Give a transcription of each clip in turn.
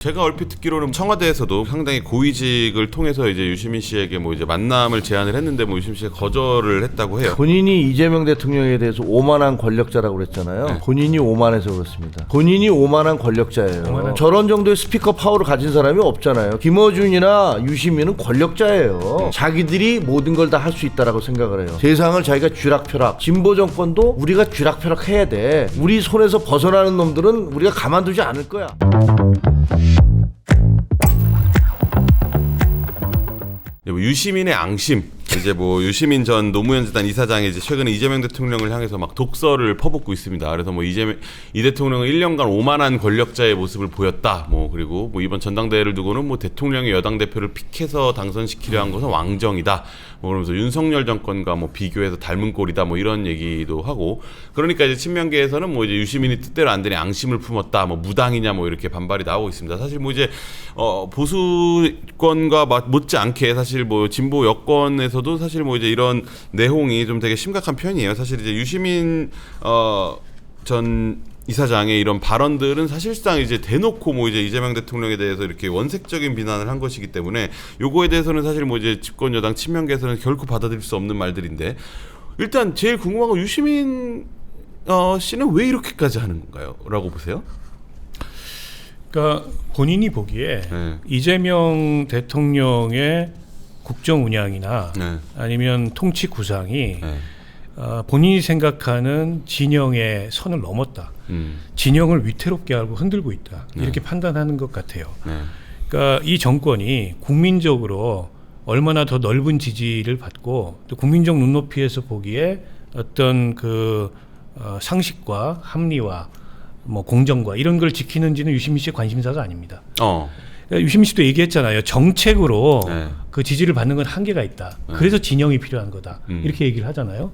제가 얼핏 듣기로는 청와대에서도 상당히 고위직을 통해서 이제 유시민 씨에게 뭐 이제 만남을 제안을 했는데 뭐 유시민 씨가 거절을 했다고 해요. 본인이 이재명 대통령에 대해서 오만한 권력자라고 그랬잖아요. 네. 본인이 오만해서 그렇습니다. 본인이 오만한 권력자예요. 저런 정도의 스피커 파워를 가진 사람이 없잖아요. 김어준이나 유시민은 권력자예요. 자기들이 모든 걸 다 할 수 있다라고 생각을 해요. 세상을 자기가 쥐락펴락. 진보 정권도 우리가 쥐락펴락 해야 돼. 우리 손에서 벗어나는 놈들은 우리가 가만두지 않을 거야. 유시민의 앙심, 이제 뭐 유시민 전 노무현 재단 이사장이 이제 최근에 이재명 대통령을 향해서 막 독서를 퍼붓고 있습니다. 그래서 뭐 이 대통령은 1년간 오만한 권력자의 모습을 보였다. 뭐 그리고 뭐 이번 전당대회를 두고는 뭐 대통령이 여당 대표를 픽해서 당선시키려 한 것은 왕정이다. 뭐 그러면서 윤석열 정권과 뭐 비교해서 닮은 꼴이다. 뭐 이런 얘기도 하고, 그러니까 이제 친명계에서는 뭐 이제 유시민이 뜻대로 안 되니 앙심을 품었다. 뭐 무당이냐 뭐 이렇게 반발이 나오고 있습니다. 사실 뭐 이제 보수권과 못지않게 사실 뭐 진보 여권에서도 사실 뭐 이제 이런 내홍이 좀 되게 심각한 편이에요. 사실 이제 유시민 전 이사장의 이런 발언들은 사실상 이제 대놓고 뭐 이제 이재명 대통령에 대해서 이렇게 원색적인 비난을 한 것이기 때문에 요거에 대해서는 사실 뭐 이제 집권 여당 친명계에서는 결코 받아들일 수 없는 말들인데, 일단 제일 궁금한 건 유시민 씨는 왜 이렇게까지 하는 건가요? 라고 보세요? 그러니까 본인이 보기에 이재명 대통령의 국정 운영이나 아니면 통치 구상이 본인이 생각하는 진영의 선을 넘었다. 진영을 위태롭게 하고 흔들고 있다. 이렇게 판단하는 것 같아요. 그러니까 이 정권이 국민적으로 얼마나 더 넓은 지지를 받고 또 국민적 눈높이에서 보기에 어떤 그 상식과 합리와 뭐 공정과 이런 걸 지키는지는 유시민 씨의 관심사가 아닙니다. 그러니까 유시민 씨도 얘기했잖아요. 정책으로 그 지지를 받는 건 한계가 있다. 그래서 진영이 필요한 거다. 이렇게 얘기를 하잖아요.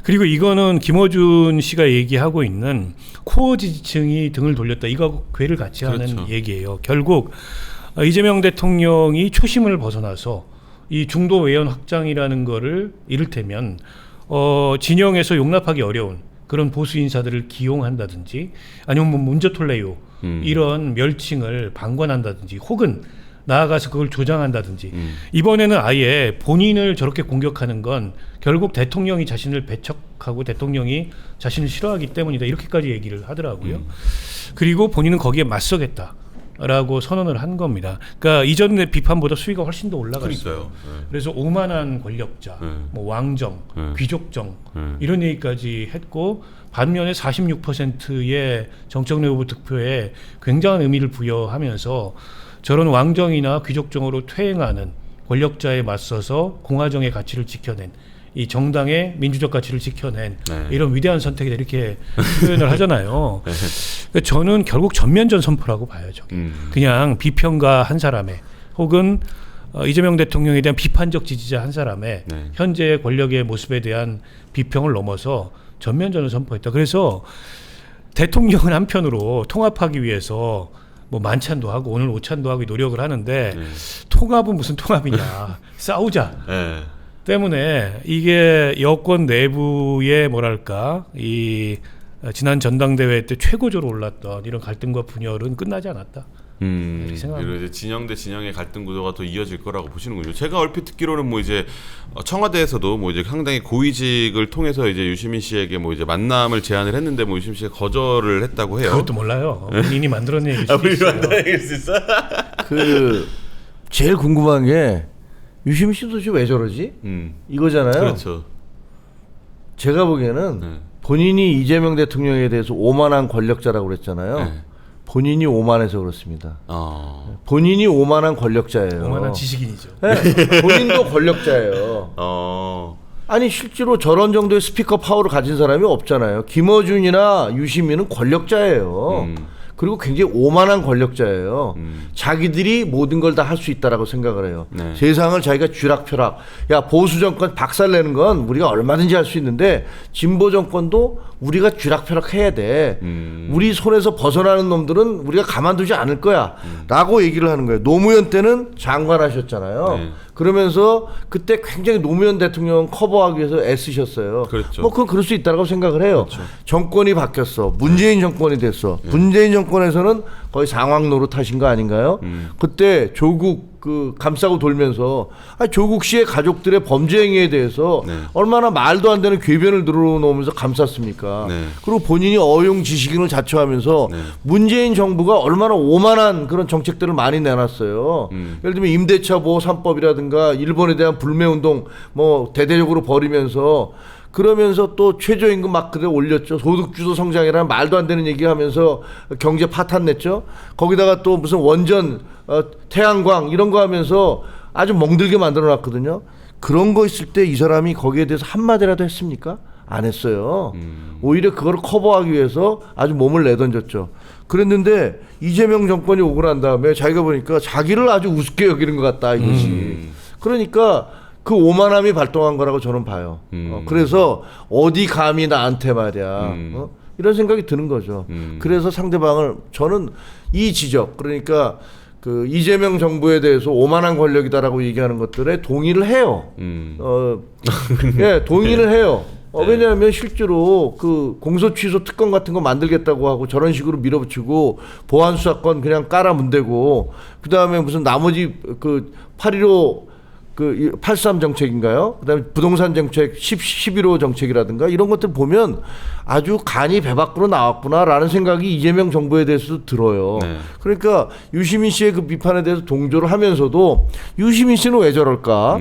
그리고 이거는 김어준 씨가 얘기하고 있는 코어 지지층이 등을 돌렸다. 이거하고 궤를 같이 하는 얘기예요. 결국 이재명 대통령이 초심을 벗어나서 이 중도 외연 확장이라는 거를 이를테면 진영에서 용납하기 어려운 그런 보수 인사들을 기용한다든지 아니면 뭐 문저톨레요 이런 멸칭을 방관한다든지 혹은 나아가서 그걸 조장한다든지 이번에는 아예 본인을 저렇게 공격하는 건 결국 대통령이 자신을 배척하고 대통령이 자신을 싫어하기 때문이다. 이렇게까지 얘기를 하더라고요. 그리고 본인은 거기에 맞서겠다. 라고 선언을 한 겁니다. 그러니까 이전의 비판보다 수위가 훨씬 더 올라갔어요. 그래서 오만한 권력자, 뭐 왕정, 귀족정 이런 얘기까지 했고, 반면에 46%의 정청래 후보 득표에 굉장한 의미를 부여하면서 저런 왕정이나 귀족정으로 퇴행하는 권력자에 맞서서 공화정의 가치를 지켜낸, 이 정당의 민주적 가치를 지켜낸 이런 위대한 선택이다 이렇게 표현을 하잖아요. 그러니까 저는 결국 전면전 선포라고 봐요. 그냥 비평가 한 사람의 혹은 이재명 대통령에 대한 비판적 지지자 한 사람의 현재 권력의 모습에 대한 비평을 넘어서 전면전을 선포했다. 그래서 대통령은 한편으로 통합하기 위해서 뭐 만찬도 하고 오늘 오찬도 하고 노력을 하는데 통합은 무슨 통합이냐. 싸우자. 때문에 이게 여권 내부의 뭐랄까 이 지난 전당대회 때 최고조로 올랐던 이런 갈등과 분열은 끝나지 않았다. 이렇게 생각합니다. 그리고 이제 진영 대 진영의 갈등 구도가 더 이어질 거라고 보시는군요. 제가 얼핏 듣기로는 뭐 이제 청와대에서도 뭐 이제 상당히 고위직을 통해서 이제 유시민 씨에게 뭐 이제 만남을 제안을 했는데 뭐 유시민 씨가 거절을 했다고 해요. 그것도 몰라요. 본인이 만들어낸 얘기일 수도 있어요. 그 제일 궁금한 게 유시민 씨도 도대체 왜 저러지? 이거잖아요. 그렇죠. 제가 보기에는 본인이 이재명 대통령에 대해서 오만한 권력자라고 그랬잖아요. 본인이 오만해서 그렇습니다. 본인이 오만한 권력자예요. 오만한 지식인이죠. 네, 본인도 권력자예요. 아니 실제로 저런 정도의 스피커 파워를 가진 사람이 없잖아요. 김어준이나 유시민은 권력자예요. 그리고 굉장히 오만한 권력자예요. 자기들이 모든 걸 다 할 수 있다라고 생각을 해요. 세상을 자기가 쥐락펴락. 야, 보수 정권 박살내는 건 우리가 얼마든지 할 수 있는데 진보 정권도 우리가 쥐락펴락해야 돼. 우리 손에서 벗어나는 놈들은 우리가 가만두지 않을 거야. 라고 얘기를 하는 거예요. 노무현 때는 장관 하셨잖아요. 네. 그러면서 그때 굉장히 노무현 대통령 커버하기 위해서 애쓰셨어요. 그렇죠. 뭐 그건 그럴 수 있다고 생각을 해요. 그렇죠. 정권이 바뀌었어. 문재인 정권이 됐어. 문재인 정권에서는 거의 상황 노릇하신 거 아닌가요? 그때 조국 그 감싸고 돌면서 조국 씨의 가족들의 범죄 행위에 대해서 네. 얼마나 말도 안 되는 궤변을 늘어놓으면서 감쌌습니까? 네. 그리고 본인이 어용 지식인을 자처하면서 네. 문재인 정부가 얼마나 오만한 그런 정책들을 많이 내놨어요. 예를 들면 임대차 보호 3법이라든가 일본에 대한 불매운동 뭐 대대적으로 벌이면서 그러면서 또 최저임금 막 그대로 올렸죠. 소득주도 성장이라는 말도 안 되는 얘기하면서 경제 파탄 냈죠. 거기다가 또 무슨 원전 태양광 이런 거 하면서 아주 멍들게 만들어놨거든요. 그런 거 있을 때 이 사람이 거기에 대해서 한마디라도 했습니까? 안 했어요. 오히려 그걸 커버하기 위해서 아주 몸을 내던졌죠. 그랬는데 이재명 정권이 오고 난 다음에 자기가 보니까 자기를 아주 우습게 여기는 것 같다 이것이. 그러니까 그 오만함이 발동한 거라고 저는 봐요. 그래서 어디 감히 나한테 말이야. 이런 생각이 드는 거죠. 그래서 상대방을 저는 이 지적 그러니까 그 이재명 정부에 대해서 오만한 권력이다라고 얘기하는 것들에 동의를 해요. 예, 동의를 해요. 왜냐하면 실제로 그 공소 취소 특권 같은 거 만들겠다고 하고 저런 식으로 밀어붙이고 보안 수사권 그냥 깔아 문대고 그 다음에 무슨 나머지 그 8.15 그 83 정책인가요? 그다음에 부동산 정책 11호 정책이라든가 이런 것들 보면 아주 간이 배 밖으로 나왔구나라는 생각이 이재명 정부에 대해서도 들어요. 네. 그러니까 유시민 씨의 그 비판에 대해서 동조를 하면서도 유시민 씨는 왜 저럴까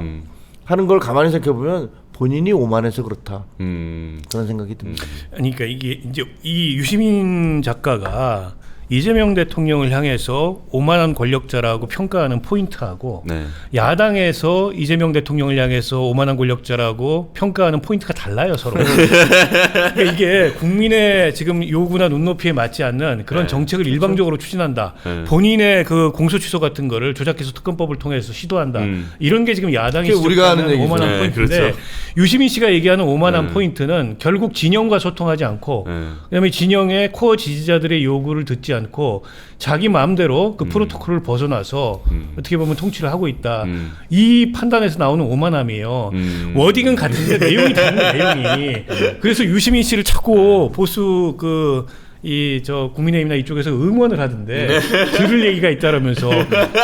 하는 걸 가만히 생각해 보면 본인이 오만해서 그렇다. 그런 생각이 듭니다. 그러니까 이게 이제 이 유시민 작가가 이재명 대통령을 향해서 오만한 권력자라고 평가하는 포인트하고 네. 야당에서 이재명 대통령을 향해서 오만한 권력자라고 평가하는 포인트가 달라요 서로. 그러니까 이게 국민의 지금 요구나 눈높이에 맞지 않는 그런 네. 정책을 일방적으로 추진한다. 네. 본인의 그 공소 취소 같은 거를 조작해서 특검법을 통해서 시도한다. 이런 게 지금 야당이 그게 우리가 하는 지적하는 오만한 얘기죠. 네, 포인트인데 그렇죠. 유시민 씨가 얘기하는 오만한 네. 포인트는 결국 진영과 소통하지 않고 그다음에 진영의 코어 지지자들의 요구를 듣지 않고 자기 마음대로 그 프로토콜을 벗어나서 어떻게 보면 통치를 하고 있다. 이 판단에서 나오는 오만함이에요. 워딩은 같은데 내용이 다른 내용이. 그래서 유시민 씨를 자꾸 보수 그 이 저 국민의힘이나 이쪽에서 응원을 하던데 들을 얘기가 있다라면서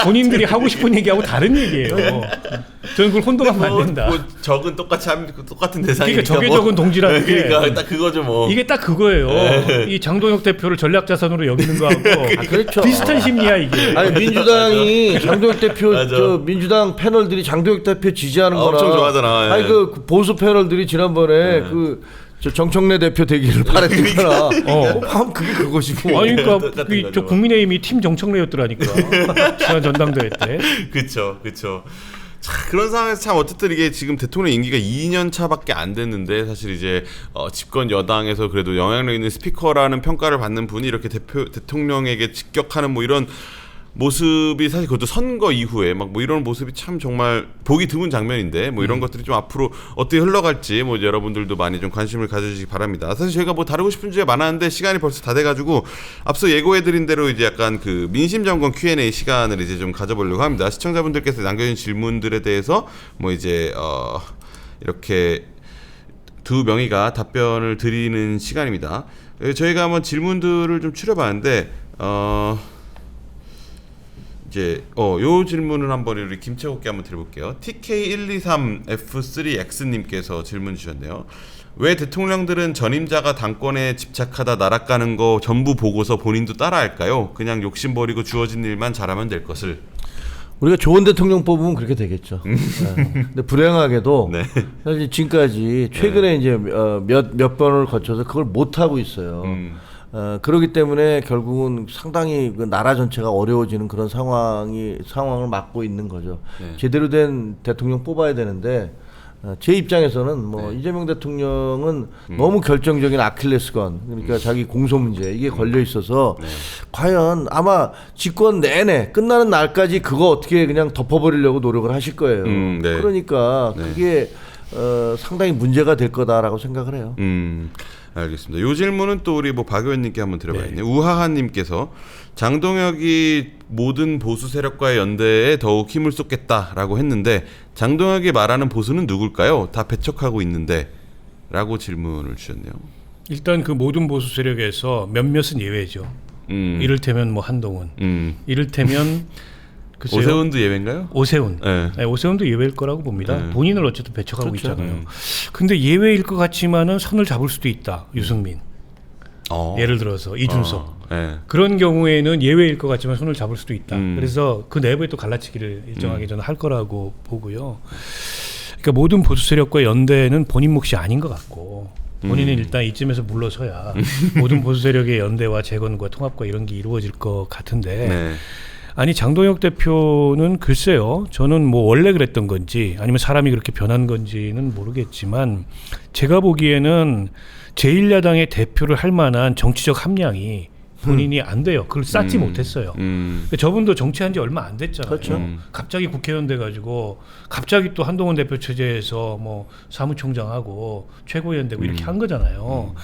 본인들이 하고 싶은 얘기하고 다른 얘기예요. 저는 그걸 혼동하면 안 된다. 뭐 적은 똑같이 하면 똑같은 대상이니까. 그러니까 적의 적은 동지라는 게 그러니까 딱 그거죠 뭐. 이게 딱 그거예요. 이 장동혁 대표를 전략자산으로 여기는 거하고 그렇죠. 비슷한 심리야 이게. 아니 민주당이 장동혁 대표 맞아. 저 민주당 패널들이 장동혁 대표 지지하는 거라 엄청 좋아하잖아. 아니 예. 그 보수 패널들이 지난번에 저 정청래 대표 되기를 바랬더라. 그게 그것이고. 아니 그러니까 똑같은 저 거죠. 국민의힘이 팀 정청래였더라니까. 지난 전당대회 때. 그렇죠. 자, 그런 상황에서 참 어쨌든 이게 지금 대통령 임기가 2년 차밖에 안 됐는데 사실 이제 집권 여당에서 그래도 영향력 있는 스피커라는 평가를 받는 분이 이렇게 대통령에게 직격하는 뭐 이런 모습이 사실 그것도 선거 이후에 막 뭐 이런 모습이 참 정말 보기 드문 장면인데 뭐 이런 것들이 좀 앞으로 어떻게 흘러갈지 뭐 여러분들도 많이 좀 관심을 가져주시기 바랍니다. 사실 저희가 뭐 다루고 싶은 주제 많았는데 시간이 벌써 다 돼가지고 앞서 예고해드린 대로 이제 약간 그 민심점검 Q&A 시간을 이제 좀 가져보려고 합니다. 시청자분들께서 남겨주신 질문들에 대해서 뭐 이제 이렇게 두 명이가 답변을 드리는 시간입니다. 저희가 한번 질문들을 좀 추려봤는데 이제 요 질문을 한번 우리 김채국께 한번 드려볼게요. TK123F3X님께서 질문 주셨네요. 왜 대통령들은 전임자가 당권에 집착하다 나락가는 거 전부 보고서 본인도 따라할까요? 그냥 욕심버리고 주어진 일만 잘하면 될 것을. 우리가 좋은 대통령 뽑으면 그렇게 되겠죠. 네. 근데 불행하게도 네. 사실 지금까지 최근에 이제 몇 번을 거쳐서 그걸 못 하고 있어요. 그렇기 때문에 결국은 상당히 그 나라 전체가 어려워지는 그런 상황을 맞고 있는 거죠. 네. 제대로 된 대통령 뽑아야 되는데 제 입장에서는 뭐 이재명 대통령은 너무 결정적인 아킬레스건 그러니까 자기 공소 문제 이게 걸려 있어서 과연 아마 집권 내내 끝나는 날까지 그거 어떻게 그냥 덮어버리려고 노력을 하실 거예요. 그러니까 그게 상당히 문제가 될 거다라고 생각을 해요. 알겠습니다. 요 질문은 또 우리 뭐 박 의원님께 한번 드려봐야겠네요. 우하하님께서 장동혁이 모든 보수 세력과의 연대에 더욱 힘을 쏟겠다라고 했는데 장동혁이 말하는 보수는 누굴까요? 다 배척하고 있는데 라고 질문을 주셨네요. 일단 그 모든 보수 세력에서 몇몇은 예외죠. 이를테면 뭐 한동훈, 이를테면 글쎄요. 오세훈도 예외인가요? 오세훈. 네. 네, 오세훈도 예외일 거라고 봅니다. 네. 본인을 어쨌든 배척하고 그렇죠. 있잖아요. 근데 예외일 것 같지만은 선을 잡을 수도 있다. 유승민. 예를 들어서 이준석. 네. 그런 경우에는 예외일 것 같지만 손을 잡을 수도 있다. 그래서 그 내부에 또 갈라치기를 일정하게 저는 할 거라고 보고요. 그러니까 모든 보수 세력과 연대는 본인 몫이 아닌 것 같고 본인은 일단 이쯤에서 물러서야 모든 보수 세력의 연대와 재건과 통합과 이런 게 이루어질 것 같은데 네. 아니 장동혁 대표는 글쎄요. 저는 뭐 원래 그랬던 건지 아니면 사람이 그렇게 변한 건지는 모르겠지만 제가 보기에는 제1야당의 대표를 할 만한 정치적 함량이 본인이 안 돼요. 그걸 쌓지 못했어요. 저분도 정치한 지 얼마 안 됐잖아요. 그렇죠. 갑자기 국회의원 돼가지고 갑자기 또 한동훈 대표 체제에서 뭐 사무총장하고 최고위원 되고 이렇게 한 거잖아요.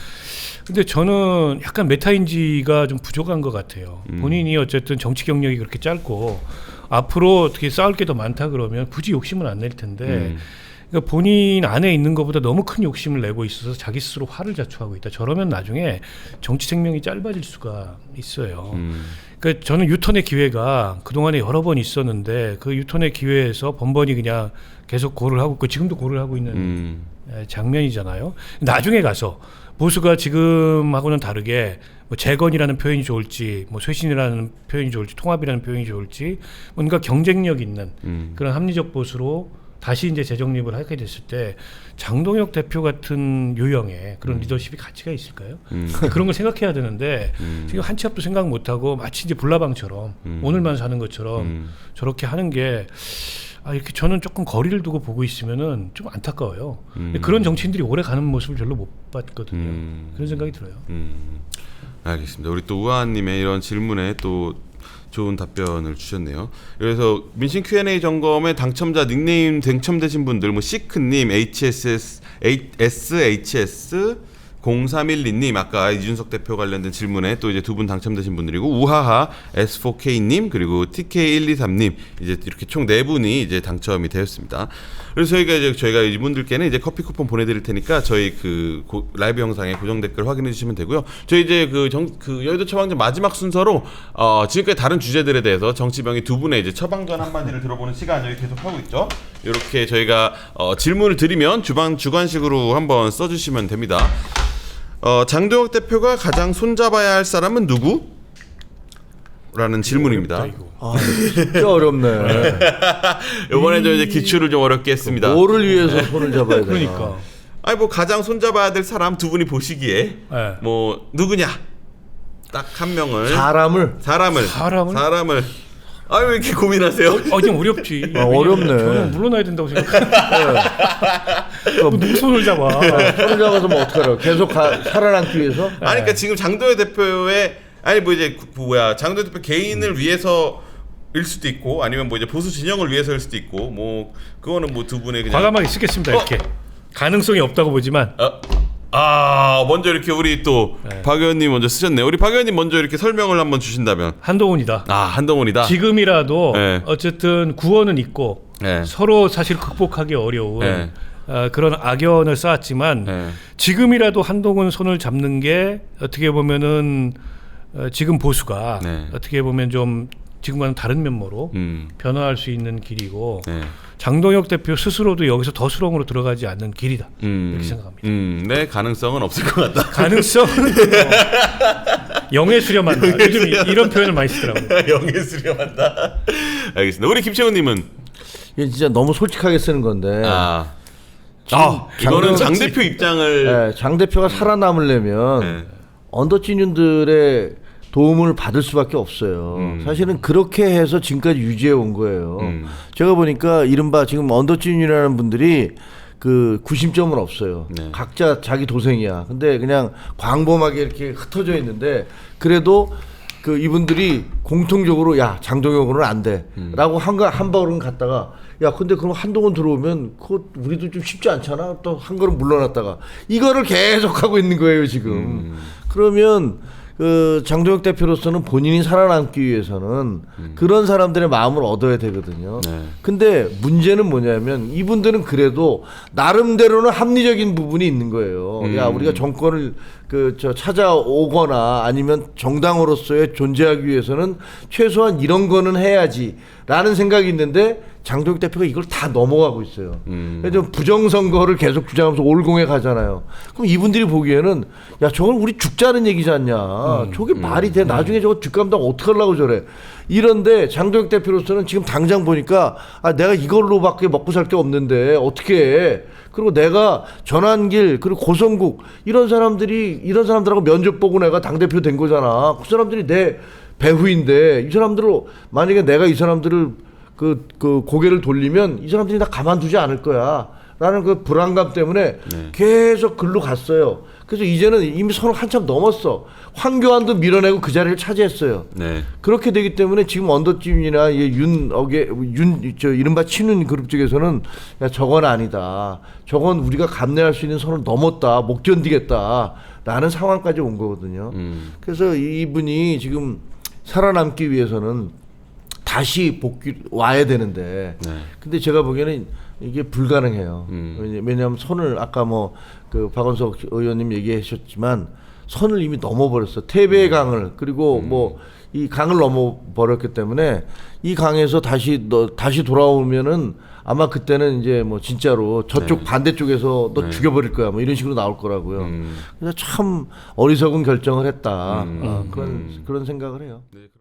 근데 저는 약간 메타인지가 좀 부족한 것 같아요. 본인이 어쨌든 정치 경력이 그렇게 짧고 앞으로 어떻게 쌓을 게 더 많다 그러면 굳이 욕심은 안 낼 텐데 그러니까 본인 안에 있는 것보다 너무 큰 욕심을 내고 있어서 자기 스스로 화를 자초하고 있다. 저러면 나중에 정치 생명이 짧아질 수가 있어요. 그러니까 저는 유턴의 기회가 그동안에 여러 번 있었는데 그 유턴의 기회에서 번번이 그냥 계속 고를 하고 있고 지금도 고를 하고 있는 장면이잖아요. 나중에 가서 보수가 지금하고는 다르게 뭐 재건이라는 표현이 좋을지 뭐 쇄신이라는 표현이 좋을지 통합이라는 표현이 좋을지 뭔가 경쟁력 있는 그런 합리적 보수로 다시 이제 재정립을 하게 됐을 때 장동혁 대표 같은 유형의 그런 리더십이 가치가 있을까요? 그런 걸 생각해야 되는데 지금 한 치 앞도 생각 못하고 마치 이제 불나방처럼 오늘만 사는 것처럼 저렇게 하는 게 이렇게 저는 조금 거리를 두고 보고 있으면은 좀 안타까워요. 근데 그런 정치인들이 오래 가는 모습을 별로 못 봤거든요. 그런 생각이 들어요. 알겠습니다. 우리 또 우하님의 이런 질문에 또 좋은 답변을 주셨네요. 그래서 민심 Q&A 점검에 당첨자 닉네임 당첨되신 분들 뭐 시크님, SHS 0312님 아까 이준석 대표 관련된 질문에 또 이제 두 분 당첨되신 분들이고 우하하 S4K님 그리고 TK123님 이제 이렇게 총 네 분이 이제 당첨이 되었습니다. 그래서 저희가 이분들께는 이제 커피 쿠폰 보내드릴 테니까 저희 그 라이브 영상에 고정 댓글 확인해 주시면 되고요. 저희 이제 그 여의도 처방전 마지막 순서로 지금까지 다른 주제들에 대해서 정치병이 두 분의 이제 처방전 한마디를 들어보는 시간 저희 계속 하고 있죠. 이렇게 저희가 질문을 드리면 주관식으로 한번 써주시면 됩니다. 장동혁 대표가 가장 손잡아야 할 사람은 누구? 라는 질문입니다. 진짜 어렵네. 이번에 저 이제 기출을 좀 어렵게 했습니다. 뭐를 위해서 손을 잡아야 되나? 그러니까. 아니 뭐 가장 손잡아야 될 사람 두 분이 보시기에 네. 뭐 누구냐? 딱 한 명을 사람을 아유 왜 이렇게 고민하세요? 좀 어렵지. 어렵네. 저는 물러나야 된다고 생각해요. 누구 손을 잡아? 손을 잡아서 뭐 어떡하라고? 계속 살아남기 위해서? 아니 그러니까 지금 장동혁 대표의 뭐 이제 장동혁 대표 개인을 위해서일 수도 있고 아니면 뭐 이제 보수 진영을 위해서일 수도 있고 뭐 그거는 뭐 두 분의 그냥 과감하게 쓰겠습니다. 이렇게 가능성이 없다고 보지만 먼저 이렇게 우리 또 박 의원님 먼저 쓰셨네요. 우리 박 의원님 먼저 이렇게 설명을 한번 주신다면 한동훈이다. 한동훈이다. 지금이라도 네. 어쨌든 구원은 있고 네. 서로 사실 극복하기 어려운 네. 그런 악연을 쌓았지만 네. 지금이라도 한동훈 손을 잡는 게 어떻게 보면은 지금 보수가 네. 어떻게 보면 좀 지금과는 다른 면모로 변화할 수 있는 길이고 네. 장동혁 대표 스스로도 여기서 더 수렁으로 들어가지 않는 길이다 이렇게 생각합니다. 네, 가능성은 없을 것 같다. 가능성은 영에 수렴한다. 요즘 이런 표현을 많이 쓰더라고요. 영에 수렴한다. 알겠습니다. 우리 김채훈님은 이게 진짜 너무 솔직하게 쓰는 건데. 이거는 장 대표 입장을 네, 장 대표가 살아남으려면 언더진윤들의 도움을 받을 수밖에 없어요. 사실은 그렇게 해서 지금까지 유지해 온 거예요. 제가 보니까 이른바 지금 언더진윤이라는 분들이 그 구심점은 없어요. 네. 각자 자기 도생이야. 근데 그냥 광범하게 이렇게 흩어져 있는데 그래도 그 이분들이 공통적으로 야 장동혁으로는 안 돼라고 한 걸음 갔다가 야 근데 그럼 한동훈 들어오면 그거 우리도 좀 쉽지 않잖아 또 한 걸음 물러났다가 이거를 계속 하고 있는 거예요 지금. 그러면 그 장동혁 대표로서는 본인이 살아남기 위해서는 그런 사람들의 마음을 얻어야 되거든요. 네. 근데 문제는 뭐냐면 이분들은 그래도 나름대로는 합리적인 부분이 있는 거예요. 야 우리가 정권을 찾아오거나 아니면 정당으로서의 존재하기 위해서는 최소한 이런 거는 해야지라는 생각이 있는데 장동혁 대표가 이걸 다 넘어가고 있어요. 그래서 부정선거를 계속 주장하면서 올공에 가잖아요. 그럼 이분들이 보기에는 야 저건 우리 죽자는 얘기지 않냐. 저게 말이 돼. 나중에 저거 뒷감당 어떻게 하려고 저래. 이런데 장동혁 대표로서는 지금 당장 보니까 아 내가 이걸로밖에 먹고 살 게 없는데 어떻게 해. 그리고 내가 전환길 그리고 고성국 이런 사람들하고 면접 보고 내가 당대표 된 거잖아. 그 사람들이 내 배후인데 이 사람들을 만약에 내가 이 사람들을 그 고개를 돌리면 이 사람들이 나 가만두지 않을 거야. 라는 그 불안감 때문에 계속 글로 갔어요. 그래서 이제는 이미 선을 한참 넘었어. 황교안도 밀어내고 그 자리를 차지했어요. 네. 그렇게 되기 때문에 지금 언더집이나 이른바 친윤 그룹 쪽에서는 야, 저건 아니다. 저건 우리가 감내할 수 있는 선을 넘었다. 못 견디겠다. 라는 상황까지 온 거거든요. 그래서 이분이 지금 살아남기 위해서는 다시 와야 되는데 근데 제가 보기에는 이게 불가능해요. 왜냐하면 선을 아까 그 박원석 의원님 얘기하셨지만 선을 이미 넘어버렸어. 태배의 강을 그리고 이 강을 넘어버렸기 때문에 이 강에서 다시 돌아오면은 아마 그때는 이제 진짜로 저쪽 반대쪽에서 너 죽여버릴 거야 이런 식으로 나올 거라고요. 그래서 참 어리석은 결정을 했다. 그런 생각을 해요.